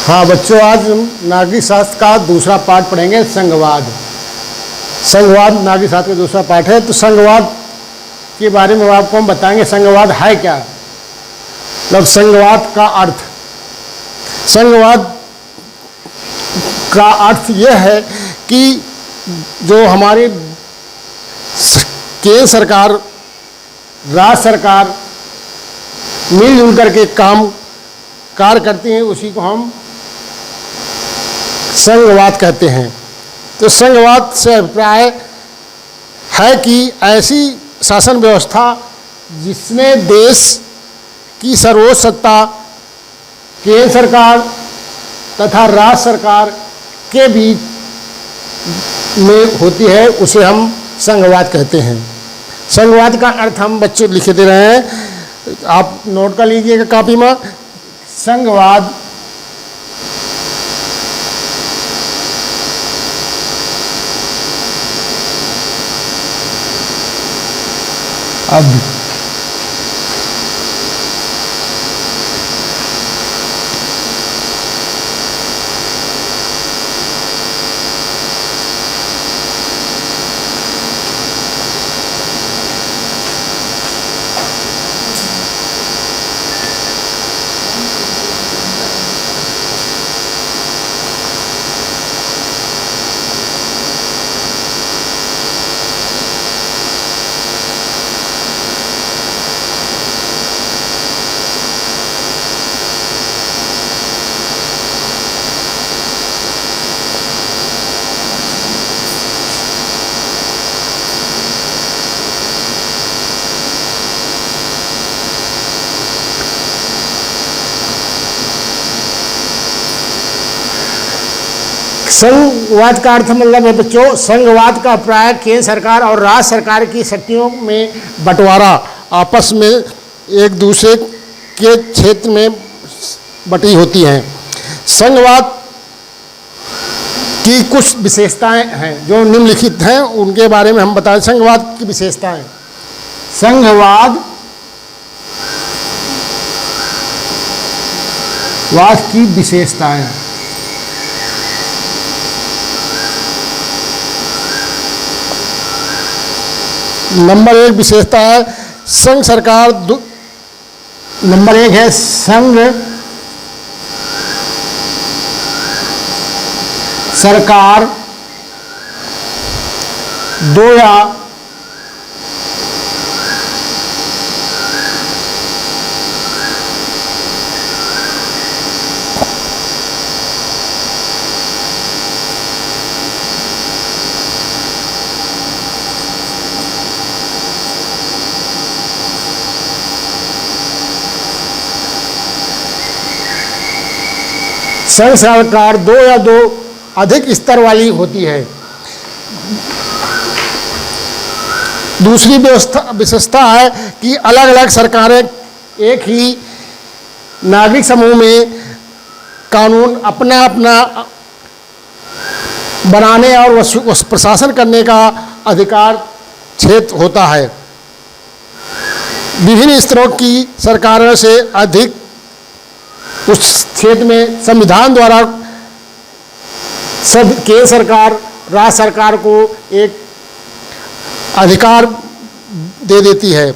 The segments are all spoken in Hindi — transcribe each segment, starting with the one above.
हाँ बच्चों, आज हम नागरिक शास्त्र का दूसरा पाठ पढ़ेंगे, संघवाद। संघवाद नागरिक शास्त्र का दूसरा पाठ है। तो संघवाद के बारे में आपको हम बताएंगे। संघवाद है क्या, मतलब संघवाद का अर्थ। संघवाद का अर्थ यह है कि जो हमारी केंद्र सरकार, राज्य सरकार मिलजुल करके कार्य करती हैं, उसी को हम संघवाद कहते हैं। तो संघवाद से अभिप्राय है कि ऐसी शासन व्यवस्था जिसमें देश की सर्वोच्च सत्ता केंद्र सरकार तथा राज्य सरकार के बीच में होती है, उसे हम संघवाद कहते हैं। संघवाद का अर्थ हम बच्चे लिखे दे रहे हैं, आप नोट कर लीजिएगा कॉपी में। संघवाद अब संघवाद का अर्थ मतलब है बच्चों, संघवाद का प्राय केंद्र सरकार और राज्य सरकार की शक्तियों में बंटवारा, आपस में एक दूसरे के क्षेत्र में बटी होती हैं। संघवाद की कुछ विशेषताएं हैं जो निम्नलिखित हैं, उनके बारे में हम बताएं। संघवाद की विशेषताएं। संघवाद की विशेषताएं। नंबर एक विशेषता है संघ सरकार। नंबर एक है संघ सरकार दो या संघ सरकार दो या दो अधिक स्तर वाली होती है। दूसरी विशेषता है कि अलग अलग सरकारें एक ही नागरिक समूह में कानून अपना अपना बनाने और प्रशासन करने का अधिकार क्षेत्र होता है। विभिन्न स्तरों की सरकारों से अधिक उस क्षेत्र में संविधान द्वारा सब केंद्र सरकार राज्य सरकार को एक अधिकार दे देती है।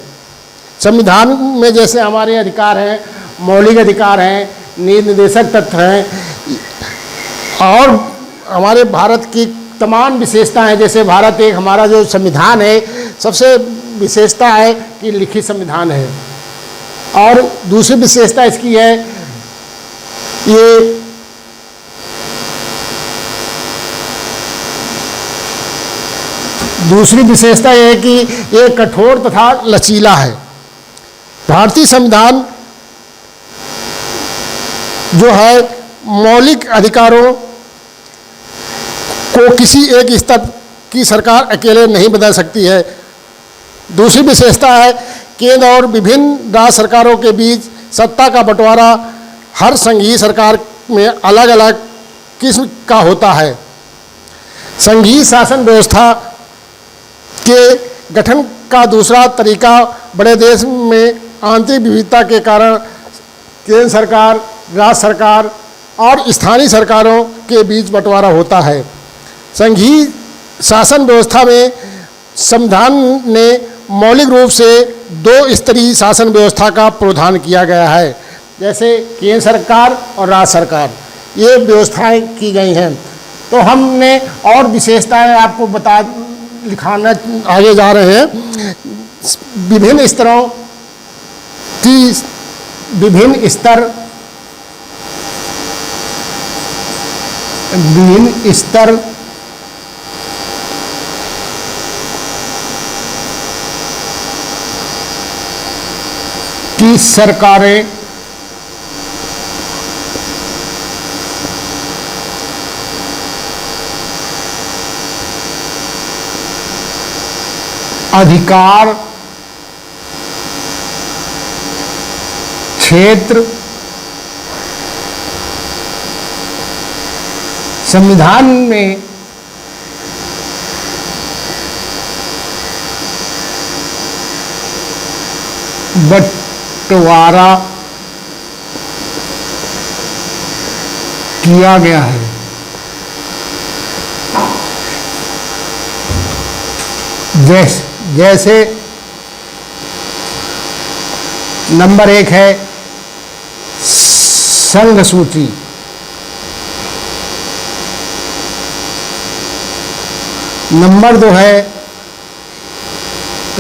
संविधान में जैसे हमारे अधिकार हैं, मौलिक अधिकार हैं, नीति निर्देशक तत्व हैं, और हमारे भारत की तमाम विशेषताएं हैं। जैसे भारत एक हमारा जो संविधान है, सबसे विशेषता है कि लिखित संविधान है। और दूसरी विशेषता इसकी है, ये दूसरी विशेषता यह है कि ये कठोर तथा लचीला है। भारतीय संविधान जो है मौलिक अधिकारों को किसी एक स्तर की सरकार अकेले नहीं बदल सकती है। दूसरी विशेषता है केंद्र और विभिन्न राज्य सरकारों के बीच सत्ता का बंटवारा हर संघीय सरकार में अलग अलग किस्म का होता है। संघीय शासन व्यवस्था के गठन का दूसरा तरीका बड़े देश में आंतरिक विविधता के कारण केंद्र सरकार, राज्य सरकार और स्थानीय सरकारों के बीच बंटवारा होता है। संघीय शासन व्यवस्था में संविधान ने मौलिक रूप से 2 स्तरीय शासन व्यवस्था का प्रावधान किया गया है, जैसे केंद्र सरकार और राज्य सरकार, ये व्यवस्थाएं की गई हैं। तो हमने और विशेषताएं आपको लिखाना आगे जा रहे हैं। विभिन्न स्तरों की विभिन्न स्तर की सरकारें अधिकार, क्षेत्र, संविधान में बंटवारा किया गया है। जैसे नंबर 1 है संघ सूची, नंबर 2 है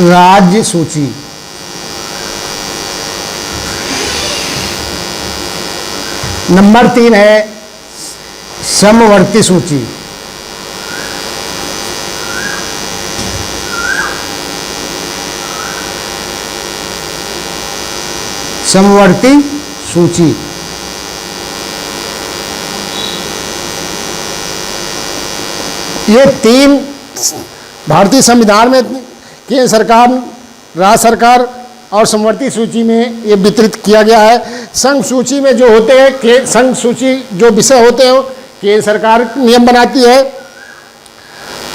राज्य सूची, नंबर 3 है समवर्ती सूची, समवर्ती सूची। ये 3 भारतीय संविधान में केंद्र सरकार, राज्य सरकार और समवर्ती सूची में ये वितरित किया गया है। संघ सूची में जो होते हैं, संघ सूची जो विषय होते हैं केंद्र सरकार नियम बनाती है,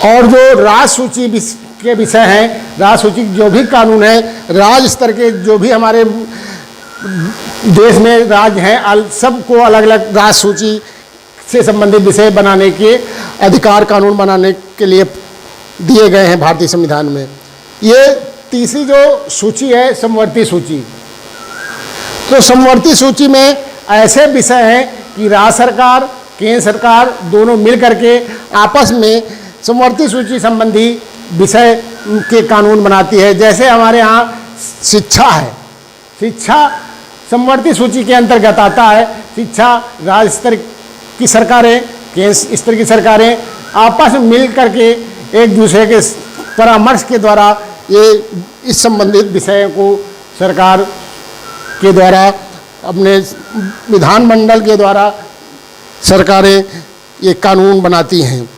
और जो राज्य सूची के विषय हैं, राज्य सूची जो भी कानून है, राज्य स्तर के जो भी हमारे देश में राज्य हैं, सबको अलग अलग राज्य सूची से संबंधित विषय बनाने के अधिकार कानून बनाने के लिए दिए गए हैं भारतीय संविधान में। ये तीसरी जो सूची है समवर्ती सूची। तो समवर्ती सूची में ऐसे विषय हैं कि राज्य सरकार, केंद्र सरकार दोनों मिल करके आपस में समवर्ती सूची संबंधी विषय के कानून बनाती है। जैसे हमारे यहाँ शिक्षा है, शिक्षा समवर्ती सूची के अंतर्गत आता है। शिक्षा राज्य स्तर की सरकारें, केंद्र स्तर की सरकारें आपस में मिल करके एक दूसरे के परामर्श के द्वारा ये इस संबंधित विषयों को सरकार के द्वारा, अपने विधानमंडल के द्वारा सरकारें ये कानून बनाती हैं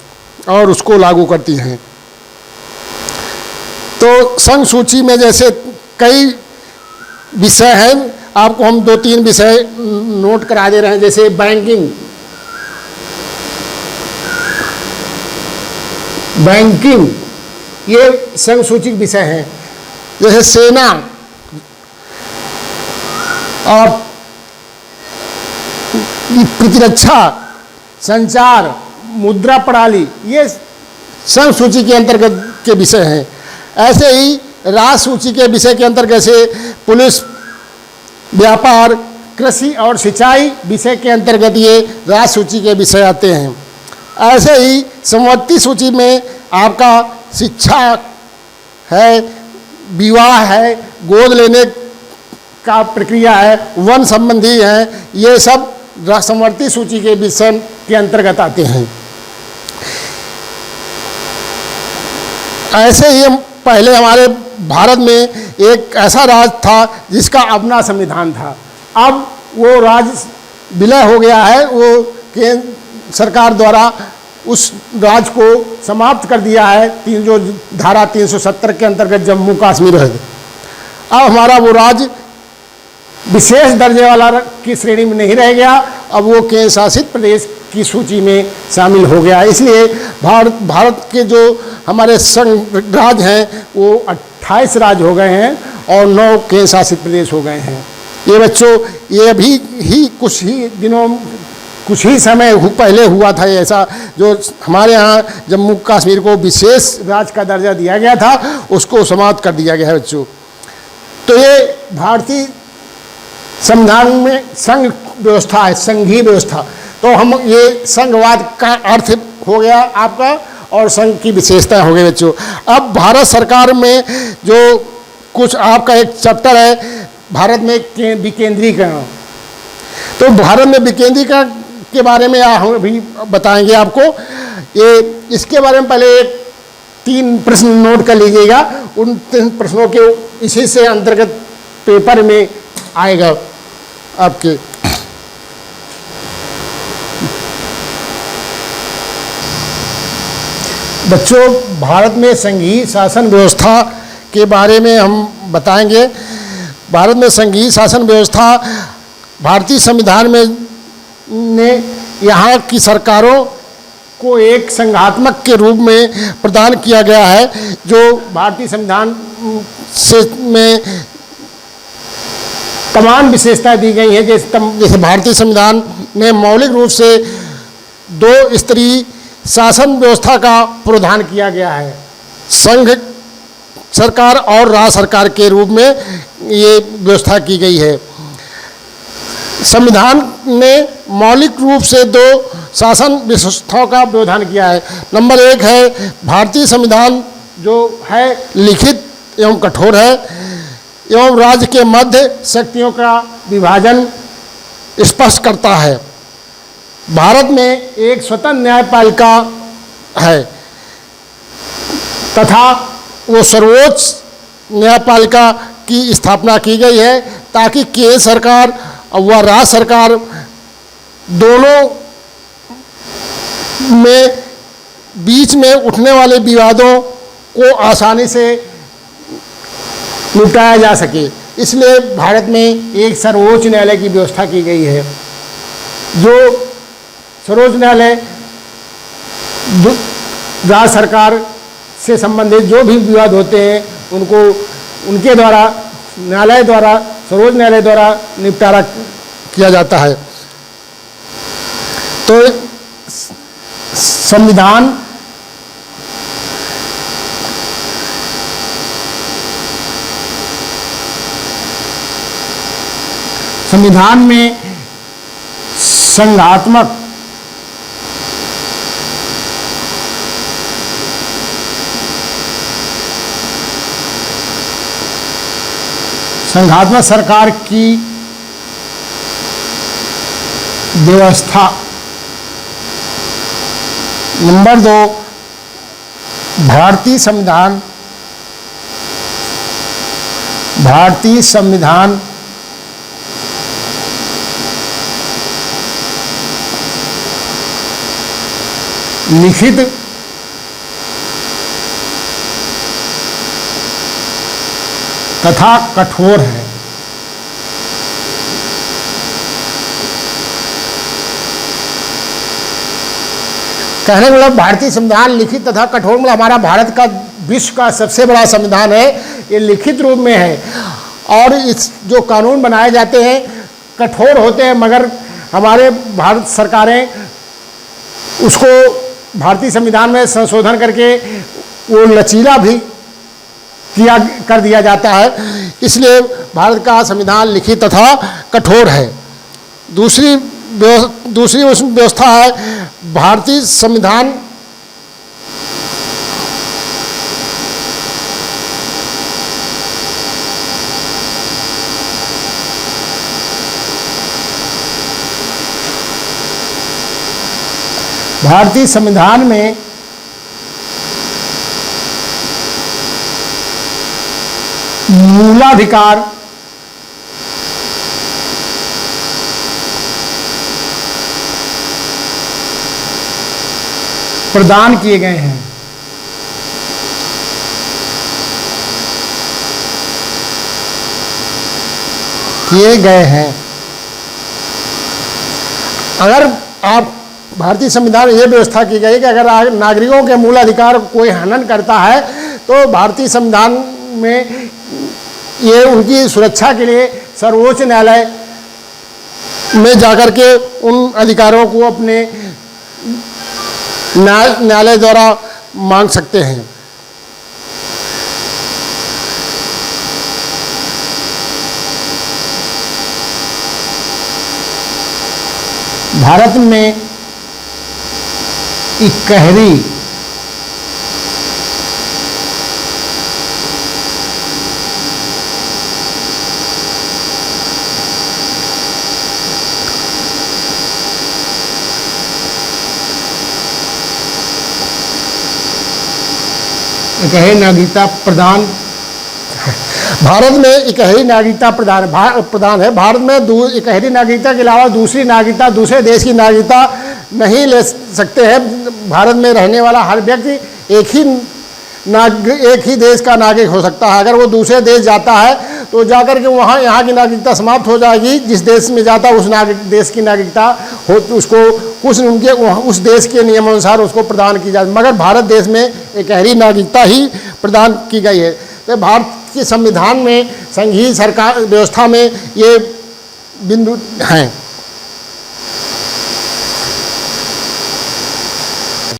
और उसको लागू करती हैं। तो संघ सूची में जैसे कई विषय हैं, आपको हम 2-3 विषय नोट करा दे रहे हैं। जैसे बैंकिंग ये संघ सूची विषय है। जैसे सेना और प्रतिरक्षा, संचार, मुद्रा प्रणाली, ये संघ सूची के अंतर्गत के विषय हैं। ऐसे ही राज्य सूची के विषय के अंतर्गत से पुलिस, व्यापार, कृषि और सिंचाई विषय के अंतर्गत ये राज्य सूची के विषय आते हैं। ऐसे ही समवर्ती सूची में आपका शिक्षा है, विवाह है, गोद लेने का प्रक्रिया है, वन संबंधी है, ये सब समवर्ती सूची के विषय के अंतर्गत आते हैं। ऐसे ही पहले हमारे भारत में एक ऐसा राज्य था जिसका अपना संविधान था। अब वो राज्य विलय हो गया है, वो केंद्र सरकार द्वारा उस राज्य को समाप्त कर दिया है। जो धारा 370 के अंतर्गत जम्मू कश्मीर है, अब हमारा वो राज्य विशेष दर्जे वाला की श्रेणी में नहीं रह गया, अब वो केंद्र शासित प्रदेश की सूची में शामिल हो गया। इसलिए भारत के जो हमारे संघ राज्य हैं वो 28 राज्य हो गए हैं और 9 केंद्र शासित प्रदेश हो गए हैं। ये बच्चों, ये अभी ही कुछ ही दिनों कुछ ही समय पहले हुआ था ऐसा, जो हमारे यहाँ जम्मू कश्मीर को विशेष राज्य का दर्जा दिया गया था, उसको समाप्त कर दिया गया है बच्चों। तो ये भारतीय संविधान में संघ व्यवस्था है, संघीय व्यवस्था। तो हम ये संघवाद का अर्थ हो गया आपका, और संघ की विशेषता हो गई बच्चों। अब भारत सरकार में जो कुछ आपका एक चैप्टर है भारत में विकेंद्रीकरण। तो भारत में विकेंद्रीकरण के बारे में हम अभी बताएंगे आपको। ये इसके बारे में पहले 3 प्रश्न नोट कर लीजिएगा। उन 3 प्रश्नों के इसी से अंतर्गत पेपर में आएगा आपके। बच्चों, भारत में संघीय शासन व्यवस्था के बारे में हम बताएंगे। भारत में संघीय शासन व्यवस्था भारतीय संविधान में ने यहाँ की सरकारों को एक संघात्मक के रूप में प्रदान किया गया है, जो भारतीय संविधान से में तमाम विशेषताएं दी गई हैं। जैसे भारतीय संविधान में मौलिक रूप से 2 स्तरीय शासन व्यवस्था का प्रावधान किया गया है। संघ सरकार और राज्य सरकार के रूप में ये व्यवस्था की गई है। संविधान ने मौलिक रूप से 2 शासन व्यवस्थाओं का प्रावधान किया है। नंबर 1 है भारतीय संविधान जो है लिखित एवं कठोर है, एवं राज्य के मध्य शक्तियों का विभाजन स्पष्ट करता है। भारत में एक स्वतंत्र न्यायपालिका है तथा वो सर्वोच्च न्यायपालिका की स्थापना की गई है, ताकि केंद्र सरकार व राज्य सरकार दोनों में बीच में उठने वाले विवादों को आसानी से निपटाया जा सके। इसलिए भारत में एक सर्वोच्च न्यायालय की व्यवस्था की गई है। जो सर्वोच्च न्यायालय राज्य सरकार से संबंधित जो भी विवाद होते हैं उनको उनके द्वारा न्यायालय द्वारा सर्वोच्च न्यायालय द्वारा निपटारा किया जाता है। तो संविधान में संघात्मक सरकार की व्यवस्था। नंबर 2, भारतीय संविधान लिखित तथा कठोर है। कहने का मतलब भारतीय संविधान लिखित तथा कठोर, मतलब हमारा भारत का विश्व का सबसे बड़ा संविधान है, ये लिखित रूप में है। और इस जो कानून बनाए जाते हैं कठोर होते हैं, मगर हमारे भारत सरकारें उसको भारतीय संविधान में संशोधन करके वो लचीला भी कर दिया जाता है। इसलिए भारत का संविधान लिखित तथा कठोर है। दूसरी व्यवस्था है भारतीय संविधान में मूलाधिकार प्रदान किए गए हैं। अगर आप भारतीय संविधान में यह व्यवस्था की गई कि अगर नागरिकों के मूल अधिकार कोई हनन करता है तो भारतीय संविधान में ये उनकी सुरक्षा के लिए सर्वोच्च न्यायालय में जाकर के उन अधिकारों को अपने न्यायालय द्वारा मांग सकते हैं। भारत में इकहरी नागरिकता प्रदान भारत में इकहरी नागरिकता प्रदान है। भारत में इकहरी नागरिकता के अलावा दूसरी नागरिकता, दूसरे देश की नागरिकता नहीं ले सकते हैं। भारत में रहने वाला हर व्यक्ति एक ही देश का नागरिक हो सकता है। अगर वो दूसरे देश जाता है तो जाकर के वहाँ यहाँ की नागरिकता समाप्त हो जाएगी। जिस देश में जाता है उस देश की नागरिकता हो उसको कुछ उनके उस देश के नियमानुसार उसको प्रदान की जाए, मगर भारत देश में इकहरी नागरिकता ही प्रदान की गई है। तो भारत के संविधान में, संघीय सरकार व्यवस्था में ये बिंदु हैं।